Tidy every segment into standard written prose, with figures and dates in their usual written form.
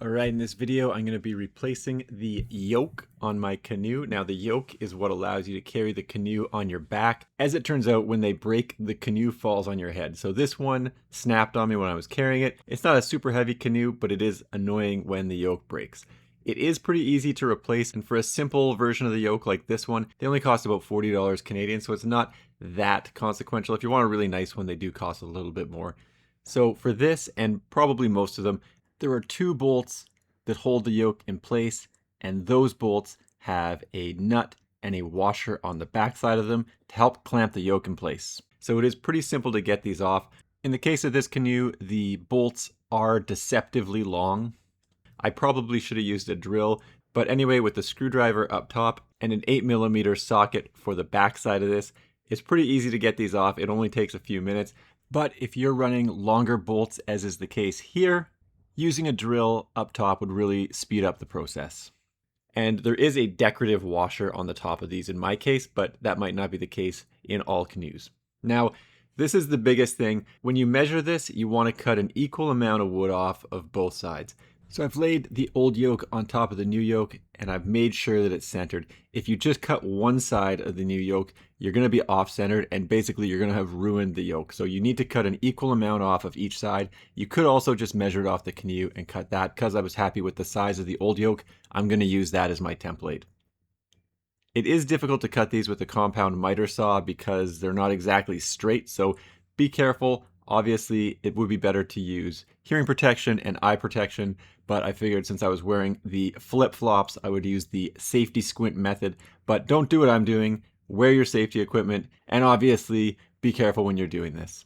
Alright, in this video I'm going to be replacing the yoke on my canoe. Now the yoke is what allows you to carry the canoe on your back. As it turns out, when they break, the canoe falls on your head. So this one snapped on me when I was carrying it. It's not a super heavy canoe, but it is annoying when the yoke breaks. It is pretty easy to replace, and for a simple version of the yoke like this one, they only cost about $40 Canadian, so it's not that consequential. If you want a really nice one, they do cost a little bit more. So for this, and probably most of them, there are two bolts that hold the yoke in place, and those bolts have a nut and a washer on the back side of them to help clamp the yoke in place. So it is pretty simple to get these off. In the case of this canoe, the bolts are deceptively long. I probably should have used a drill, but anyway, with the screwdriver up top and an 8mm socket for the back side of this, it's pretty easy to get these off. It only takes a few minutes. But if you're running longer bolts, as is the case here, using a drill up top would really speed up the process. And there is a decorative washer on the top of these in my case, but that might not be the case in all canoes. Now, this is the biggest thing. When you measure this, you want to cut an equal amount of wood off of both sides. So I've laid the old yoke on top of the new yoke, and I've made sure that it's centered. If you just cut one side of the new yoke, you're going to be off-centered, and basically you're going to have ruined the yoke. So you need to cut an equal amount off of each side. You could also just measure it off the canoe and cut that. Because I was happy with the size of the old yoke, I'm going to use that as my template. It is difficult to cut these with a compound miter saw because they're not exactly straight, so be careful. Obviously, it would be better to use hearing protection and eye protection, but I figured since I was wearing the flip-flops, I would use the safety squint method. But don't do what I'm doing. Wear your safety equipment, and obviously, be careful when you're doing this.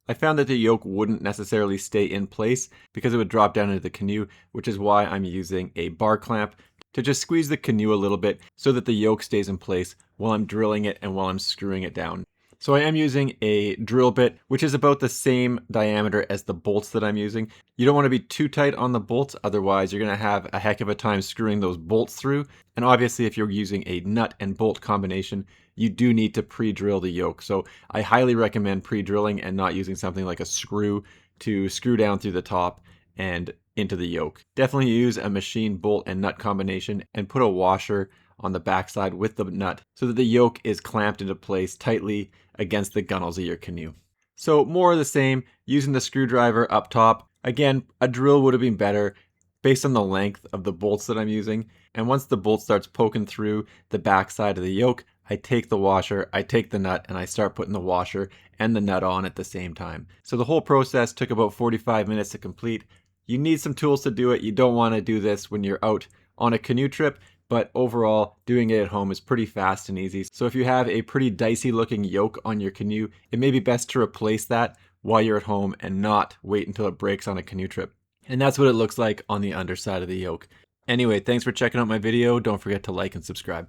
I found that the yoke wouldn't necessarily stay in place because it would drop down into the canoe, which is why I'm using a bar clamp to just squeeze the canoe a little bit so that the yoke stays in place while I'm drilling it and while I'm screwing it down. So I am using a drill bit, which is about the same diameter as the bolts that I'm using. You don't want to be too tight on the bolts, otherwise you're going to have a heck of a time screwing those bolts through. And obviously if you're using a nut and bolt combination, you do need to pre-drill the yoke. So I highly recommend pre-drilling and not using something like a screw to screw down through the top and into the yoke. Definitely use a machine bolt and nut combination and put a washer on the backside with the nut so that the yoke is clamped into place tightly against the gunnels of your canoe. So more of the same, using the screwdriver up top. Again, a drill would have been better based on the length of the bolts that I'm using. And once the bolt starts poking through the backside of the yoke, I take the washer, I take the nut, and I start putting the washer and the nut on at the same time. So the whole process took about 45 minutes to complete. You need some tools to do it. You don't want to do this when you're out on a canoe trip, but overall, doing it at home is pretty fast and easy. So if you have a pretty dicey looking yoke on your canoe, it may be best to replace that while you're at home and not wait until it breaks on a canoe trip. And that's what it looks like on the underside of the yoke. Anyway, thanks for checking out my video. Don't forget to like and subscribe.